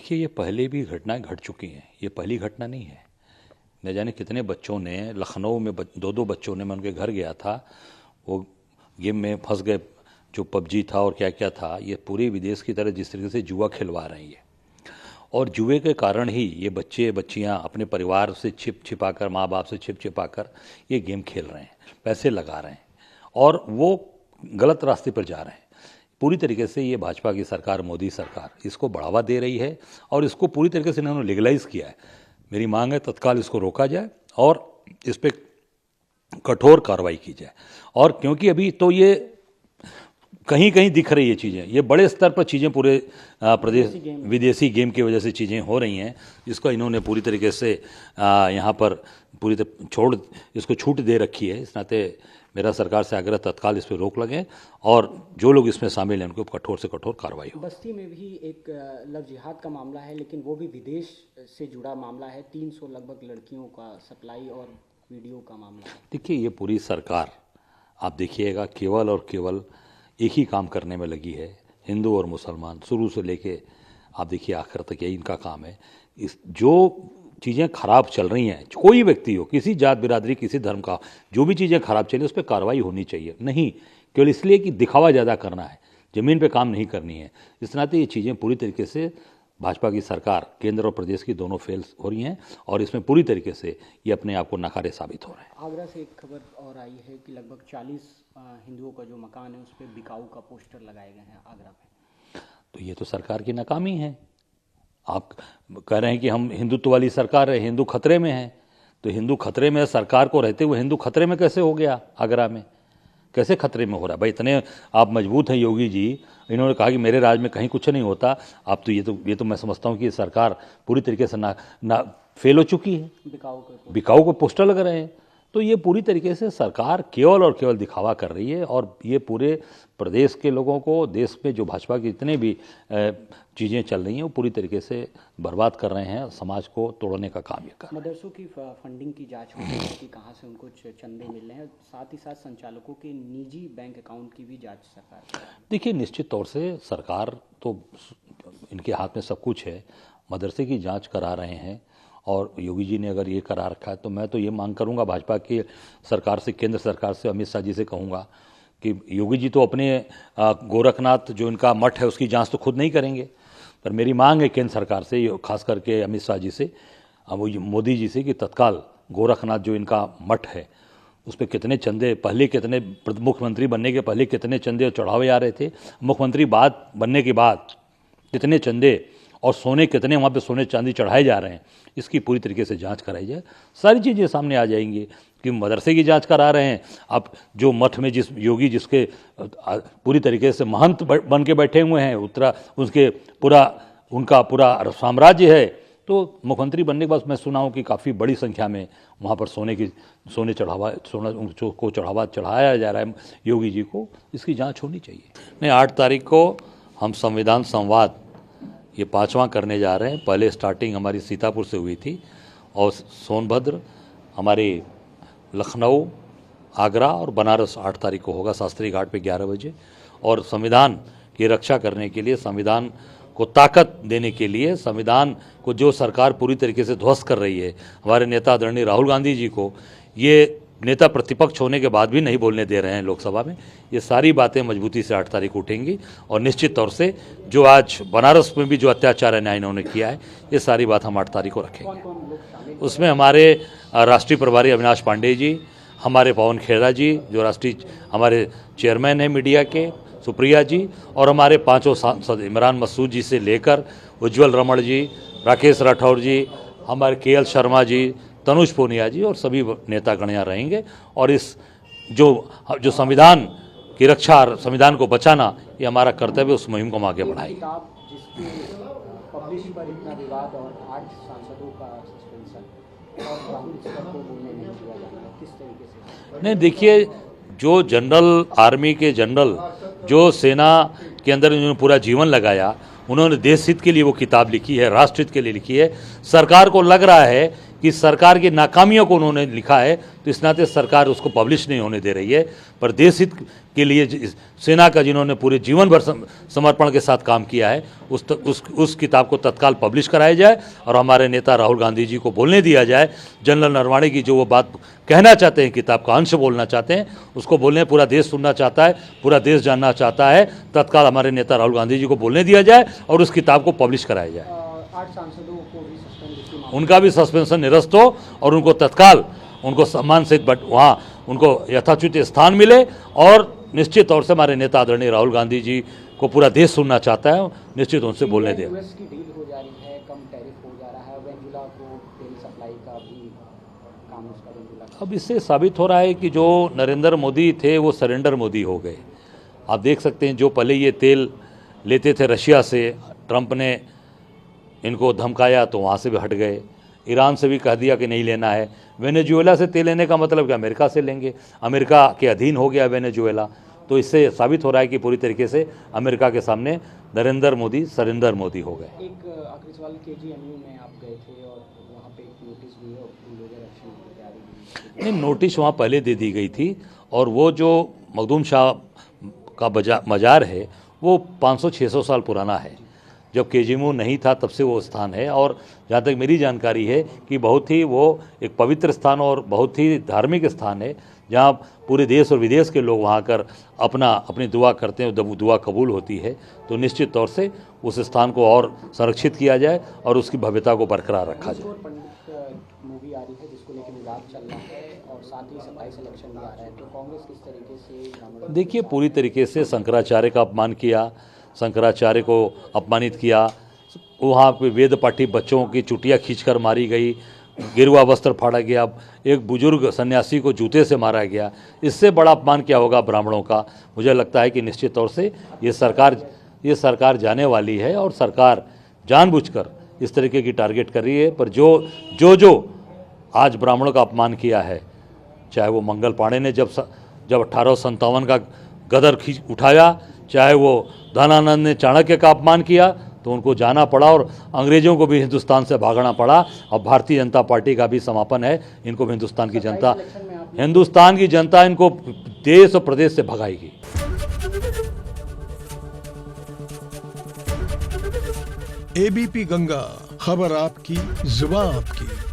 देखिए, ये पहले भी घटनाएं घट चुकी हैं, ये पहली घटना नहीं है। न जाने कितने बच्चों ने लखनऊ में दो बच्चों ने, मैं उनके घर गया था, वो गेम में फंस गए, जो पबजी था और क्या क्या था। ये पूरे विदेश की तरह जिस तरीके से जुआ खिलवा रहे हैं ये, और जुए के कारण ही ये बच्चे बच्चियां अपने परिवार से छिपा कर, माँ बाप से छिपा कर ये गेम खेल रहे हैं, पैसे लगा रहे हैं और वो गलत रास्ते पर जा रहे हैं। पूरी तरीके से ये भाजपा की सरकार, मोदी सरकार इसको बढ़ावा दे रही है और इसको पूरी तरीके से इन्होंने लीगलाइज किया है। मेरी मांग है तत्काल इसको रोका जाए और इस पर कठोर कार्रवाई की जाए। और क्योंकि अभी तो ये कहीं कहीं दिख रही है चीज़ें, ये बड़े स्तर पर चीज़ें पूरे प्रदेश विदेशी गेम की वजह से चीज़ें हो रही हैं, इसको इन्होंने पूरी तरीके से यहाँ पर पूरी तरह इसको छूट दे रखी है। इस नाते मेरा सरकार से आग्रह तत्काल इस पर रोक लगे और जो लोग इसमें शामिल हैं उनको कठोर से कठोर कार्रवाई हो। बस्ती में भी एक लव जिहाद का मामला है, लेकिन वो भी विदेश से जुड़ा मामला है। 300 लगभग लड़कियों का सप्लाई और वीडियो का मामला है। देखिए, ये पूरी सरकार आप देखिएगा केवल और केवल एक ही काम करने में लगी है। हिंदू और मुसलमान शुरू से लेके आप देखिए आखिर तक यही इनका काम है। इस जो चीज़ें खराब चल रही हैं, कोई व्यक्ति हो, किसी जात बिरादरी, किसी धर्म का, जो भी चीज़ें खराब चली उस पर कार्रवाई होनी चाहिए, नहीं केवल इसलिए कि दिखावा ज़्यादा करना है, ज़मीन पे काम नहीं करनी है। इस नाते ये चीज़ें पूरी तरीके से भाजपा की सरकार, केंद्र और प्रदेश की दोनों फेल हो रही हैं और इसमें पूरी तरीके से ये अपने आप को नकारे साबित हो रहे हैं। आगरा से एक खबर और आई है कि लगभग 40 हिंदुओं का जो मकान है उस पर बिकाऊ का पोस्टर लगाए गए हैं आगरा में। तो ये तो सरकार की नाकामी है। आप कह रहे हैं कि हम हिंदुत्व वाली सरकार है, हिंदू खतरे में है, तो हिंदू खतरे में सरकार को रहते हुए हिंदू खतरे में कैसे हो गया? आगरा में कैसे खतरे में हो रहा है? भाई इतने आप मजबूत हैं योगी जी, इन्होंने कहा कि मेरे राज में कहीं कुछ नहीं होता। आप तो ये तो मैं समझता हूँ कि सरकार पूरी तरीके से ना फेल हो चुकी है। बिकाऊ को पोस्टर लग रहे हैं, तो ये पूरी तरीके से सरकार केवल और केवल दिखावा कर रही है और ये पूरे प्रदेश के लोगों को, देश में जो भाजपा की जितने भी चीज़ें चल रही हैं वो पूरी तरीके से बर्बाद कर रहे हैं, समाज को तोड़ने का काम ये कर रहे हैं। मदरसों की फंडिंग की जांच हो रही है कि कहाँ से उनको चंदे मिल रहे हैं, साथ ही साथ संचालकों के निजी बैंक अकाउंट की भी जांच सरकार कर रही है। देखिए, निश्चित तौर से सरकार तो इनके हाथ में सब कुछ है, मदरसे की जाँच करा रहे हैं और योगी जी ने अगर ये करा रखा है तो मैं तो ये मांग करूंगा भाजपा की सरकार से, केंद्र सरकार से, अमित शाह जी से कहूंगा कि योगी जी तो अपने गोरखनाथ जो इनका मठ है उसकी जांच तो खुद नहीं करेंगे, पर मेरी मांग है केंद्र सरकार से, खास करके अमित शाह जी से, मोदी जी से, कि तत्काल गोरखनाथ जो इनका मठ है उस पर कितने चंदे, पहले कितने, मुख्यमंत्री बनने के पहले कितने चंदे चढ़ावे आ रहे थे, मुख्यमंत्री बनने के बाद कितने चंदे और सोने कितने वहाँ पे सोने चांदी चढ़ाए जा रहे हैं, इसकी पूरी तरीके से जांच कराई जाए। सारी चीज़ें सामने आ जाएंगी कि मदरसे की जांच करा रहे हैं, अब जो मठ में जिस योगी जिसके पूरी तरीके से महंत बन के बैठे हुए हैं, उसके उनका पूरा साम्राज्य है, तो मुख्यमंत्री बनने के बाद मैं सुना हूँ कि काफ़ी बड़ी संख्या में वहाँ पर सोना को चढ़ाया जा रहा है योगी जी को। इसकी जाँच होनी चाहिए। नहीं, 8 तारीख को हम संविधान संवाद ये 5वां करने जा रहे हैं। पहले स्टार्टिंग हमारी सीतापुर से हुई थी और सोनभद्र, हमारे लखनऊ, आगरा और बनारस 8 तारीख को होगा शास्त्री घाट पे 11 बजे। और संविधान की रक्षा करने के लिए, संविधान को ताकत देने के लिए, संविधान को जो सरकार पूरी तरीके से ध्वस्त कर रही है, हमारे नेता आदरणीय राहुल गांधी जी को ये नेता प्रतिपक्ष होने के बाद भी नहीं बोलने दे रहे हैं लोकसभा में, ये सारी बातें मजबूती से 8 तारीख उठेंगी। और निश्चित तौर से जो आज बनारस में भी जो अत्याचार अन्याय इन्होंने किया है, ये सारी बात हम 8 तारीख को रखेंगे। उसमें हमारे राष्ट्रीय प्रभारी अविनाश पांडे जी, हमारे पवन खेरा जी जो राष्ट्रीय हमारे चेयरमैन हैं मीडिया के, सुप्रिया जी, और हमारे 5 सांसद इमरान मसूद जी से लेकर उज्ज्वल रमण जी, राकेश राठौर जी, हमारे KL शर्मा जी, तनुज पूनिया जी और सभी नेतागण यहाँ रहेंगे। और इस जो संविधान की रक्षा, संविधान को बचाना, ये हमारा कर्तव्य, उस मुहिम को हम आगे बढ़ाएंगे। नहीं, देखिए, जो जनरल, आर्मी के जनरल जो सेना के अंदर उन्होंने पूरा जीवन लगाया, उन्होंने देश हित के लिए वो किताब लिखी है, राष्ट्र हित के लिए लिखी है। सरकार को लग रहा है कि सरकार की नाकामियों को उन्होंने लिखा है, तो इस नाते सरकार उसको पब्लिश नहीं होने दे रही है। पर देश हित के लिए सेना का जिन्होंने पूरे जीवन भर समर्पण के साथ काम किया है, उस किताब को तत्काल पब्लिश कराया जाए और हमारे नेता राहुल गांधी जी को बोलने दिया जाए। जनरल नरवाणे की जो वो बात कहना चाहते हैं, किताब का अंश बोलना चाहते हैं, उसको बोलने पूरा देश सुनना चाहता है, पूरा देश जानना चाहता है। तत्काल हमारे नेता राहुल गांधी जी को बोलने दिया जाए और उस किताब को पब्लिश कराया जाए। 8 सांसदों को भी सस्पेंड, उनका भी सस्पेंशन निरस्त हो और उनको तत्काल उनको सम्मान से वहाँ उनको यथाचित स्थान मिले। और निश्चित तौर से हमारे नेता आदरणीय राहुल गांधी जी को पूरा देश सुनना चाहता है, निश्चित उनसे बोलने दें। यूएस की डील हो जा रही है, कम टैरिफ हो जा रहा है, वेनेजुला को तेल सप्लाई का भी काम उसका वेनेजुला। अब इससे साबित हो रहा है कि जो नरेंद्र मोदी थे वो सरेंडर मोदी हो गए। आप देख सकते हैं, जो पहले ये तेल लेते थे रशिया से, ट्रंप ने इनको धमकाया तो वहाँ से भी हट गए। ईरान से भी कह दिया कि नहीं लेना है। वेनेजुएला से तेल लेने का मतलब कि अमेरिका से लेंगे, अमेरिका के अधीन हो गया वेनेजुएला। तो इससे साबित हो रहा है कि पूरी तरीके से अमेरिका के सामने नरेंद्र मोदी सरेंडर मोदी हो गए। एक आखिरी सवाल, केजीएमयू में आप गए थे और वहाँ पे एक नोटिस भी है और बुलडोजर एक्शन की तैयारी भी। नहीं, नोटिस वहाँ पहले दे दी गई थी और वो जो मखदूम शाह का मज़ार है वो 500-600 साल पुराना है। जब केजीएमयू नहीं था तब से वो स्थान है। और जहाँ तक मेरी जानकारी है कि बहुत ही वो एक पवित्र स्थान और बहुत ही धार्मिक स्थान है, जहाँ पूरे देश और विदेश के लोग वहाँ कर अपनी दुआ करते हैं, दुआ कबूल होती है। तो निश्चित तौर से उस स्थान को और संरक्षित किया जाए और उसकी भव्यता को बरकरार रखा जाए। पंडित मूवी आ रही है जिसको लेकर विवाद चल रहा है और साथ ही 27 इलेक्शन भी आ रहा है, तो कांग्रेस किस तरीके से? देखिए, पूरी तरीके से शंकराचार्य का अपमान किया, शंकराचार्य को अपमानित किया। वहाँ पे वेद पाठी बच्चों की चुटियाँ खींचकर मारी गई, गिरवा वस्त्र फाड़ा गया, एक बुजुर्ग सन्यासी को जूते से मारा गया। इससे बड़ा अपमान क्या होगा ब्राह्मणों का? मुझे लगता है कि निश्चित तौर से ये सरकार जाने वाली है और सरकार जानबूझकर इस तरीके की टारगेट कर रही है। पर जो आज ब्राह्मणों का अपमान किया है, चाहे वो मंगल पांडे ने जब 1857 का गदर उठाया, चाहे वो धनानंद ने चाणक्य का अपमान किया, तो उनको जाना पड़ा और अंग्रेजों को भी हिंदुस्तान से भागना पड़ा। अब भारतीय जनता पार्टी का भी समापन है। इनको भी हिंदुस्तान की जनता इनको देश और प्रदेश से भगाएगी। एबीपी गंगा, खबर आपकी, जुबान आपकी।